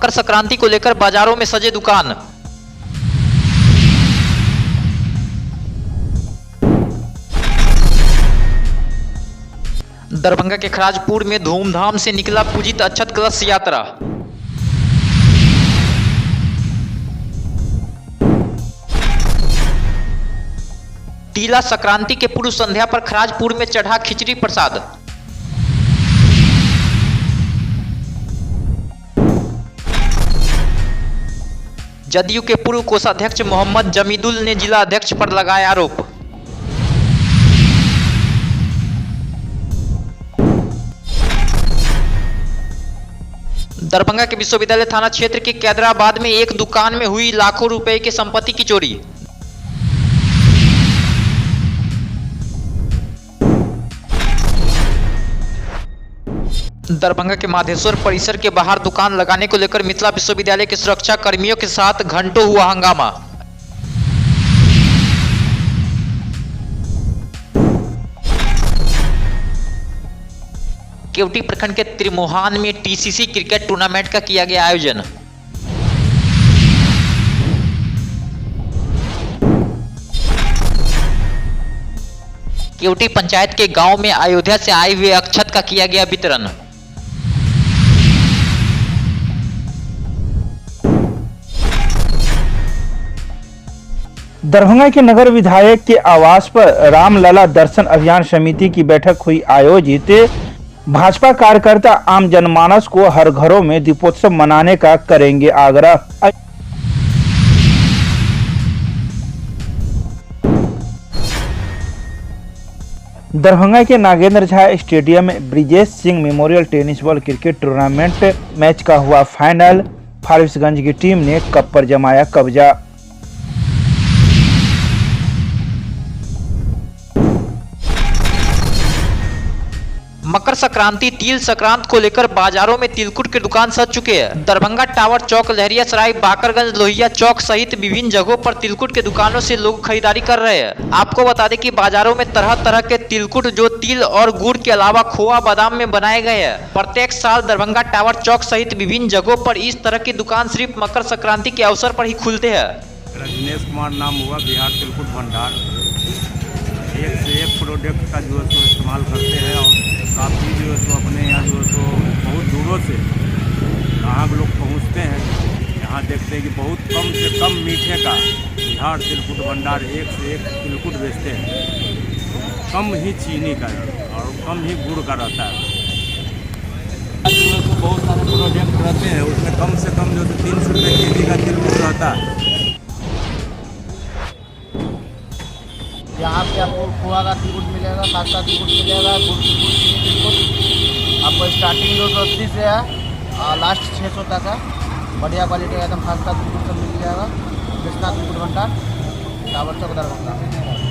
मकर संक्रांति को लेकर बाजारों में सजे दुकान। दरभंगा के खराजपुर में धूमधाम से निकला पूजित अक्षत कलश यात्रा। तीला संक्रांति के पूर्व संध्या पर खराजपुर में चढ़ा खिचड़ी प्रसाद। जदयू के पूर्व कोषाध्यक्ष मोहम्मद जमीदुल ने जिला अध्यक्ष पर लगाया आरोप। दरभंगा के विश्वविद्यालय थाना क्षेत्र के कैदराबाद में एक दुकान में हुई लाखों रुपए की संपत्ति की चोरी। दरभंगा के माधेश्वर परिसर के बाहर दुकान लगाने को लेकर मिथिला विश्वविद्यालय के सुरक्षा कर्मियों के साथ घंटों हुआ हंगामा। केवटी प्रखंड के त्रिमोहान में टीसीसी क्रिकेट टूर्नामेंट का किया गया आयोजन। केवटी पंचायत के गांव में अयोध्या से आए हुए अक्षत का किया गया वितरण। दरभंगा के नगर विधायक के आवास पर रामलला दर्शन अभियान समिति की बैठक हुई आयोजित। भाजपा कार्यकर्ता आम जनमानस को हर घरों में दीपोत्सव मनाने का करेंगे आग्रह। दरभंगा के नागेंद्र झा स्टेडियम में Brijesh Singh memorial tennis ball cricket tournament match का हुआ फाइनल। फारबिसगंज की टीम ने कप पर जमाया कब्जा। मकर संक्रांति तिल संक्रांत को लेकर बाजारों में तिलकुट के दुकान सज चुके हैं। दरभंगा टावर चौक, लहरिया सराय, बाकरगंज, लोहिया चौक सहित विभिन्न जगहों पर तिलकुट के दुकानों से लोग खरीदारी कर रहे हैं। आपको बता दें कि बाजारों में तरह तरह के तिलकुट जो तिल और गुड़ के अलावा खोआ बादाम में बनाए गए हैं। प्रत्येक साल दरभंगा टावर चौक सहित विभिन्न जगहों पर इस तरह की दुकान सिर्फ मकर संक्रांति के अवसर पर ही खुलते हैं। रजनीश कुमार नाम हुआ, बिहार तिलकुट भंडार। एक से एक प्रोडक्ट का जो है सो इस्तेमाल करते हैं और काफ़ी जो है सो अपने यहाँ जो है सो बहुत दूरों से ग्राहक लोग पहुँचते हैं। यहाँ देखते हैं कि बहुत कम से कम मीठे का बिहार तिलकुट भंडार एक से एक तिलकुट बेचते हैं। कम ही चीनी का और कम ही गुड़ का रहता है। जो है सो बहुत सारे प्रोडक्ट रहते हैं, उसमें कम से कम जो 300 रुपये केजी का तिलकुट रहता है। यहाँ पे आपको खोआ का तिलकुट मिलेगा, खास्ता तिलकुट मिलेगा, गुड़ तिलकुट, चीनी तिलकुट। आपको स्टार्टिंग 280 से है, लास्ट 600 तक है। बढ़िया क्वालिटी का एकदम खास्ता तिलकुट सब मिल जाएगा। कृष्णा तिलकुट भंडार, टावर चौक, दरभंगा।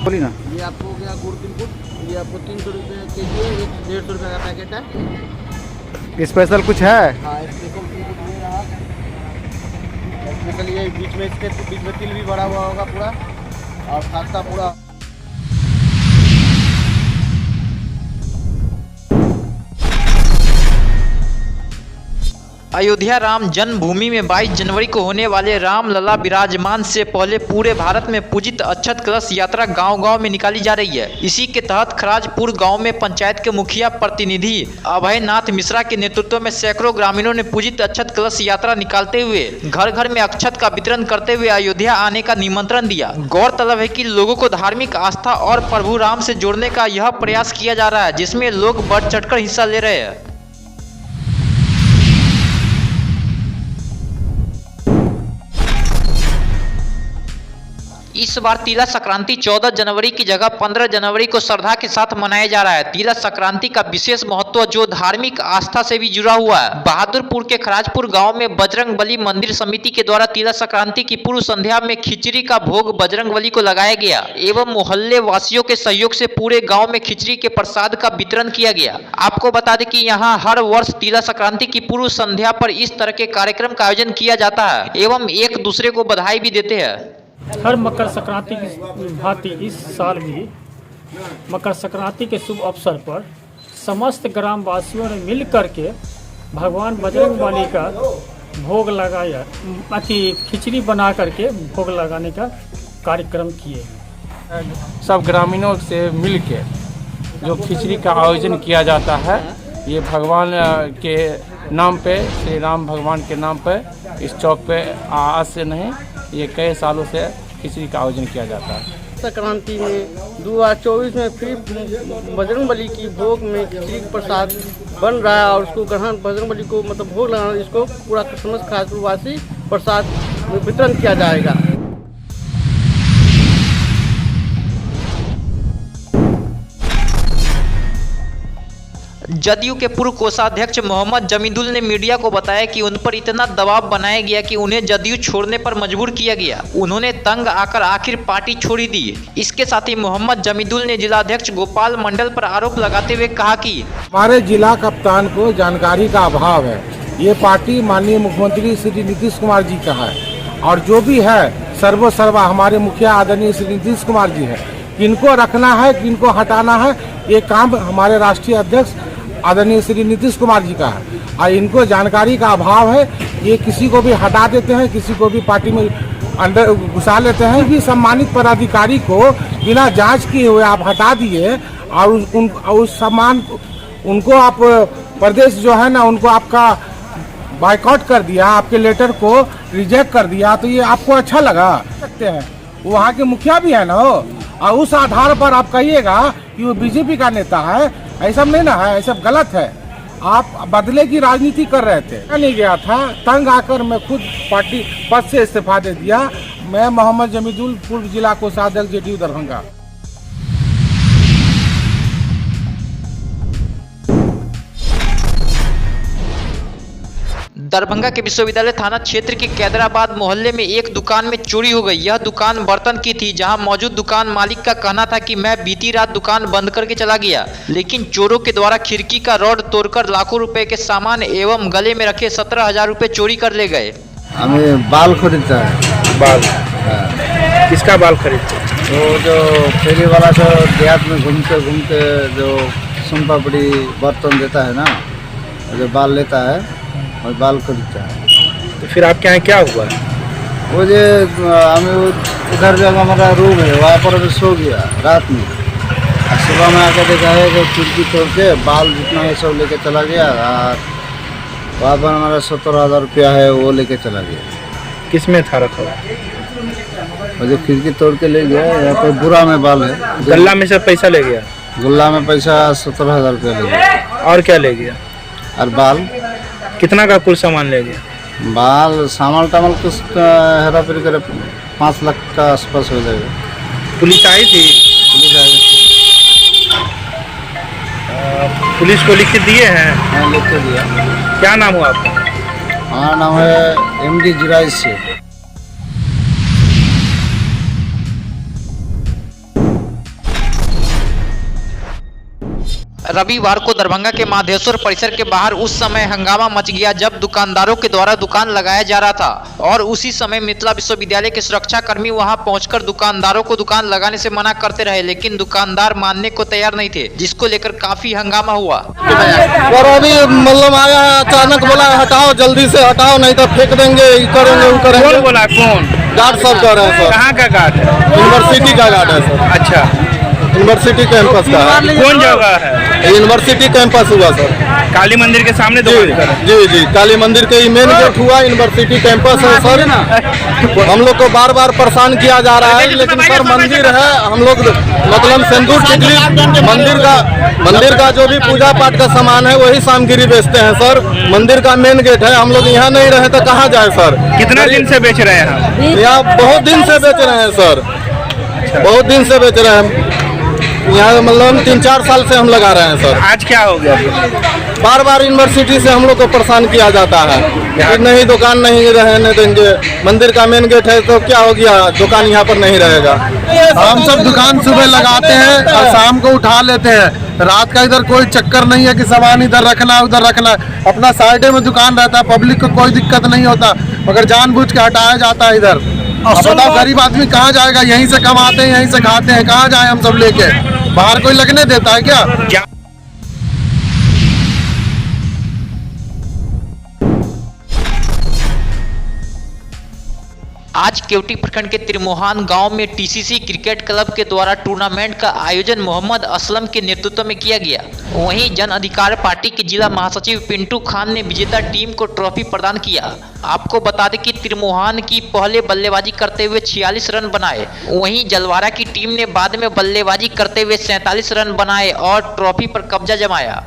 बोली ना, ये आपको गया गुड़ तिलकुट, ये आपको 300 रुपये के जी है, ये 150 रुपये का पैकेट है। स्पेशल कुछ है? हाँ, स्पेशल तिलकुट मिल रहा है। स्पेशल ये बीच में तिल भी भरा हुआ होगा पूरा, और खास्ता पूरा। अयोध्या राम जन्मभूमि में 22 जनवरी को होने वाले रामलला विराजमान से पहले पूरे भारत में पूजित अक्षत कलश यात्रा गांव-गांव में निकाली जा रही है। इसी के तहत खराजपुर गांव में पंचायत के मुखिया प्रतिनिधि अभयनाथ मिश्रा के नेतृत्व में सैकड़ों ग्रामीणों ने पूजित अक्षत कलश यात्रा निकालते हुए घर घर में अक्षत का वितरण करते हुए अयोध्या आने का निमंत्रण दिया। गौरतलब है कि लोगों को धार्मिक आस्था और प्रभु राम से जोड़ने का यह प्रयास किया जा रहा है, जिसमें लोग बढ़ चढ़कर हिस्सा ले रहे हैं। इस बार तिला संक्रांति 14 जनवरी की जगह 15 जनवरी को श्रद्धा के साथ मनाया जा रहा है। तिला संक्रांति का विशेष महत्व जो धार्मिक आस्था से भी जुड़ा हुआ है। बहादुरपुर के खराजपुर गांव में बजरंगबली मंदिर समिति के द्वारा तिला संक्रांति की पूर्व संध्या में खिचड़ी का भोग बजरंगबली को लगाया गया एवं मोहल्ले वासियों के सहयोग से पूरे गाँव में खिचड़ी के प्रसाद का वितरण किया गया। आपको बता दें कि यहाँ हर वर्ष तिला संक्रांति की पूर्व संध्या पर इस तरह के कार्यक्रम का आयोजन किया जाता है एवं एक दूसरे को बधाई भी देते हैं। हर मकर संक्रांति की भांति इस साल भी मकर संक्रांति के शुभ अवसर पर समस्त ग्रामवासियों ने मिल करके भगवान बजरंगबली का भोग लगाया, अति खिचड़ी बना करके भोग लगाने का कार्यक्रम किए। सब ग्रामीणों से मिल के जो खिचड़ी का आयोजन किया जाता है, ये भगवान के नाम पे, श्री राम भगवान के नाम पे इस चौक पे आज से नहीं, ये कई सालों से खिचड़ी का आयोजन किया जाता है। संक्रांति में 2024 में फिर बजरंगबली की भोग में खिचड़ी प्रसाद बन रहा है और उसको ग्रहण बजरंगबली को मतलब भोग लगाना, इसको पूरा समस्त खासपुरवासी प्रसाद वितरण किया जाएगा। जदयू के पूर्व कोषाध्यक्ष मोहम्मद जमीदुल ने मीडिया को बताया कि उन पर इतना दबाव बनाया गया कि उन्हें जदयू छोड़ने पर मजबूर किया गया। उन्होंने तंग आकर आखिर पार्टी छोड़ दी। इसके साथ ही मोहम्मद जमीदुल ने जिलाध्यक्ष गोपाल मंडल पर आरोप लगाते हुए कहा कि हमारे जिला कप्तान को जानकारी का अभाव है। ये पार्टी माननीय मुख्यमंत्री श्री नीतीश कुमार जी का है और जो भी है सर्वा हमारे मुखिया आदरणीय श्री नीतीश कुमार जी है। किनको रखना है, किनको हटाना है, ये काम हमारे राष्ट्रीय अध्यक्ष आदरणीय श्री नीतीश कुमार जी का है और इनको जानकारी का अभाव है। ये किसी को भी हटा देते हैं, किसी को भी पार्टी में अंदर घुसा लेते हैं। भी सम्मानित पदाधिकारी को बिना जांच किए हुए आप हटा दिए और उस सम्मान उनको आप प्रदेश जो है ना, उनको आपका बाइकआउट कर दिया, आपके लेटर को रिजेक्ट कर दिया, तो ये आपको अच्छा लगा सकते हैं? वहाँ के मुखिया भी है ना, और उस आधार पर आप कहिएगा कि वो बीजेपी का नेता है, ऐसा नहीं ना है, ऐसा गलत है। आप बदले की राजनीति कर रहे थे। मैं नहीं गया था, तंग आकर मैं खुद पार्टी पद से इस्तीफा दे दिया। मैं मोहम्मद जमीदुल, पूर्व जिला कोषाध्यक्ष जेडीयू दरभंगा। दरभंगा के विश्वविद्यालय थाना क्षेत्र के कैदराबाद मोहल्ले में एक दुकान में चोरी हो गई। यह दुकान बर्तन की थी, जहां मौजूद दुकान मालिक का कहना था कि मैं बीती रात दुकान बंद करके चला गया, लेकिन चोरों के द्वारा खिड़की का रॉड तोड़कर लाखों रुपए के सामान एवं गले में रखे 17,000 रुपए चोरी कर ले गए। हमें बाल खरीदता है। बाल? किसका बाल खरीदते? तो जो फेरी वाला जो देहात में घूमते घूमते जो सुन पापड़ी बर्तन देता है ना, जो बाल लेता है और बाल खरीदता है। तो फिर आपके यहाँ क्या हुआ? वो जो हमें उधर जो हमारा रूम है वहाँ पर अभी सो गया रात में, और सुबह में आकर देखा है कि खिड़की तोड़ के बाल जितना है सब लेके चला गया और वहाँ पर हमारा 17,000 रुपया है वो लेके चला गया। किस में था रखा हुआ? और जो खिड़की तोड़ के ले गया, यहाँ पर बुरा में बाल है। गल्ला में से पैसा ले गया? गुल्ला में पैसा 17,000 रुपया ले गया। और क्या ले गया? और बाल। कितना का कुल सामान ले गया? बाल सामान टामल कुछ हेरा फेरी करे 5 लाख का आसपास हो जाएगा। पुलिस आई थी? पुलिस आई। पुलिस को लिख दिए हैं? हाँ, लिख के दिया। क्या नाम हुआ आपका? हमारा नाम है MD जुराइज से। रविवार को दरभंगा के माधेश्वर परिसर के बाहर उस समय हंगामा मच गया जब दुकानदारों के द्वारा दुकान लगाया जा रहा था और उसी समय मिथिला विश्वविद्यालय के सुरक्षा कर्मी वहां पहुंचकर दुकानदारों को दुकान लगाने से मना करते रहे, लेकिन दुकानदार मानने को तैयार नहीं थे, जिसको लेकर काफी हंगामा हुआ। और अभी मतलब आया है अचानक, बोला हटाओ, जल्दी से हटाओ नहीं तो फेंक देंगे, करेंगे वो करेंगे। कौन बोला? कौन गार्ड सब कह रहे हैं सर। कहाँ का गार्ड है? यूनिवर्सिटी का गार्ड है सर। अच्छा, यूनिवर्सिटी कैंपस का है। कौन जगह है? यूनिवर्सिटी कैंपस हुआ सर। काली मंदिर के सामने दुकान कर? जी, काली मंदिर के ही मेन गेट हुआ, यूनिवर्सिटी कैंपस है सर। हम लोग को बार बार परेशान किया जा रहा है, लेकिन सर मंदिर है, हम लोग मतलब सिंदूर टिकली मंदिर का जो भी पूजा पाठ का सामान है वही सामग्री बेचते हैं सर। मंदिर का मेन गेट है, हम लोग यहाँ नहीं रहे तो कहाँ जाए सर? कितना दिन से बेच रहे हैं? यहाँ बहुत दिन से बेच रहे हैं सर, बहुत दिन से बेच रहे हैं यहाँ, मतलब 3-4 साल से हम लगा रहे हैं सर। आज क्या हो गया? बार बार यूनिवर्सिटी से हम लोग को परेशान किया जाता है कि नहीं दुकान नहीं रहने देंगे, मंदिर का मेन गेट है तो क्या हो गया, दुकान यहाँ पर नहीं रहेगा। हम सब दुकान सुबह लगाते हैं और शाम को उठा लेते हैं। रात का इधर कोई चक्कर नहीं है कि सामान इधर रखना उधर रखना, अपना साइडे में दुकान रहता है, पब्लिक को कोई दिक्कत नहीं होता, मगर जानबूझ के हटाया जाता है इधर। बताओ गरीब आदमी कहाँ जाएगा? यहीं से कमाते हैं, यहीं से खाते हैं, कहाँ जाए हम सब लेके? बाहर कोई लगने देता है क्या? आज केवटी प्रखंड के त्रिमोहान गांव में टीसीसी क्रिकेट क्लब के द्वारा टूर्नामेंट का आयोजन मोहम्मद असलम के नेतृत्व में किया गया। वहीं जन अधिकार पार्टी के जिला महासचिव पिंटू खान ने विजेता टीम को ट्रॉफी प्रदान किया। आपको बता दें कि त्रिमोहान की पहले बल्लेबाजी करते हुए 46 रन बनाए, वहीं जलवारा की टीम ने बाद में बल्लेबाजी करते हुए 47 रन बनाए और ट्रॉफी पर कब्जा जमाया।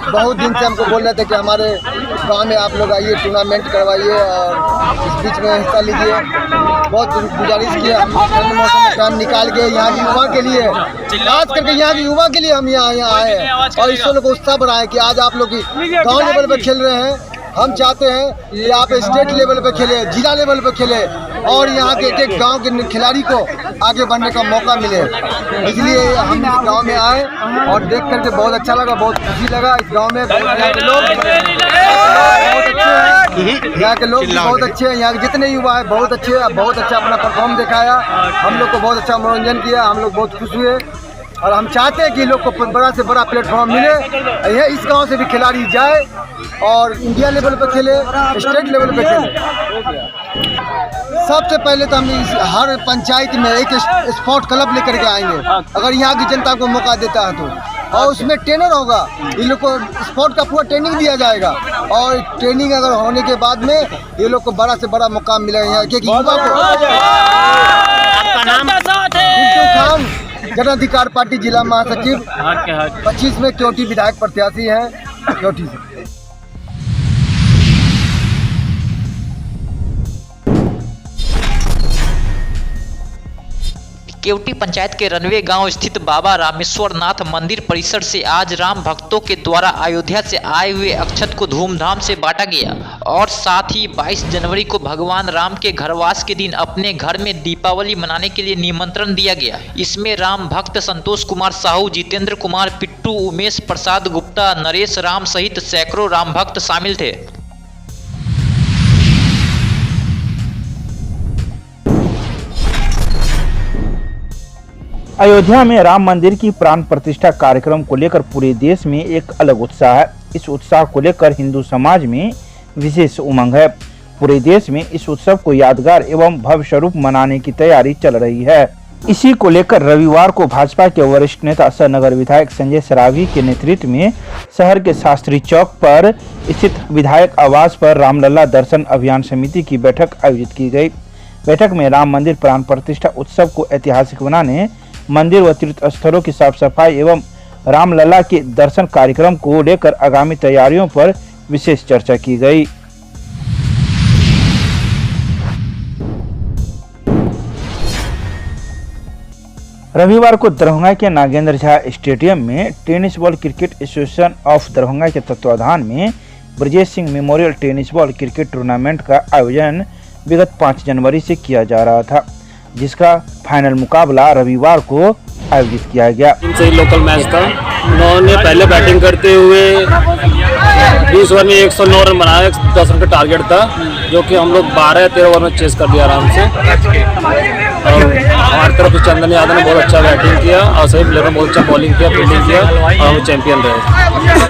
बहुत दिन से हमको बोल रहे थे कि हमारे गांव में आप लोग आइए, टूर्नामेंट करवाइए और इस बीच में हिस्सा लीजिए। बहुत गुजारिश किया, हम ठंड मौसम में टाइम निकाल के यहाँ की युवा के लिए, खास करके यहाँ की युवा के लिए हम यहाँ आए हैं और इस लोग को उत्साह बढ़ाए कि आज आप लोग गाँव लेवल पर खेल रहे हैं। हम चाहते हैं कि आप स्टेट लेवल पे खेले, जिला लेवल पे खेले और यहाँ के एक गांव के खिलाड़ी को आगे बढ़ने का मौका मिले। इसलिए हम इस गांव में आए और देख करके बहुत अच्छा लगा, बहुत खुशी लगा। इस गांव में यहाँ के लोग बहुत अच्छे हैं, यहाँ के लोग बहुत अच्छे हैं, यहाँ के जितने युवा हैं बहुत अच्छे हैं, बहुत अच्छा अपना परफॉर्म दिखाया। हम लोग को बहुत अच्छा मनोरंजन किया, हम लोग बहुत खुश हुए और हम चाहते हैं कि लोग को बड़ा से बड़ा प्लेटफॉर्म मिले। यह इस गांव से भी खिलाड़ी जाए और इंडिया लेवल पे खेले, स्टेट लेवल पे खेले। सबसे पहले तो हम हर पंचायत में एक स्पोर्ट क्लब लेकर के आएंगे, अगर यहाँ की जनता को मौका देता है तो, और उसमें ट्रेनर होगा, इन लोग को स्पोर्ट का पूरा ट्रेनिंग दिया जाएगा और ट्रेनिंग अगर होने के बाद में ये लोग को बड़ा से बड़ा मौका मिलेगा। यहाँ के युवा को पिंटू खान, जन अधिकार पार्टी जिला महासचिव, 25 में केवटी विधायक प्रत्याशी हैं केवटी से। केवटी पंचायत के रनवे गांव स्थित बाबा रामेश्वर नाथ मंदिर परिसर से आज राम भक्तों के द्वारा अयोध्या से आए हुए अक्षत को धूमधाम से बांटा गया और साथ ही 22 जनवरी को भगवान राम के घरवास के दिन अपने घर में दीपावली मनाने के लिए निमंत्रण दिया गया। इसमें राम भक्त संतोष कुमार साहू, जितेंद्र कुमार पिट्टू, उमेश प्रसाद गुप्ता, नरेश राम सहित सैकड़ों राम भक्त शामिल थे। अयोध्या में राम मंदिर की प्राण प्रतिष्ठा कार्यक्रम को लेकर पूरे देश में एक अलग उत्साह है। इस उत्साह को लेकर हिंदू समाज में विशेष उमंग है। पूरे देश में इस उत्सव को यादगार एवं भव्य स्वरूप मनाने की तैयारी चल रही है। इसी को लेकर रविवार को भाजपा के वरिष्ठ नेता सह नगर विधायक संजय सरावी के नेतृत्व में शहर के शास्त्री चौक पर स्थित विधायक आवास पर रामलला दर्शन अभियान समिति की बैठक आयोजित की गई। बैठक में राम मंदिर प्राण प्रतिष्ठा उत्सव को ऐतिहासिक बनाने, मंदिर व तीर्थ स्थलों की साफ सफाई एवं रामलला के दर्शन कार्यक्रम को लेकर आगामी तैयारियों पर विशेष चर्चा की गई। रविवार को दरभंगा के नागेंद्र झा स्टेडियम में tennis ball cricket association of Darbhanga के तत्वाधान में Brajesh Singh memorial tennis ball cricket tournament का आयोजन विगत 5 जनवरी से किया जा रहा था, जिसका फाइनल मुकाबला रविवार को आयोजित किया गया। इनसे लोकल मैच था। उन्होंने पहले बैटिंग करते हुए 20 ओवर में 109 रन बनाया, 10 रन का टारगेट था, जो कि हम लोग 12-13 ओवर में चेस कर दिया आराम से। और हमारी तरफ से चंदन यादव ने बहुत अच्छा बैटिंग किया और सभी प्लेयर ने बहुत अच्छा बॉलिंग किया, फील्डिंग किया और हम चैंपियन रहे।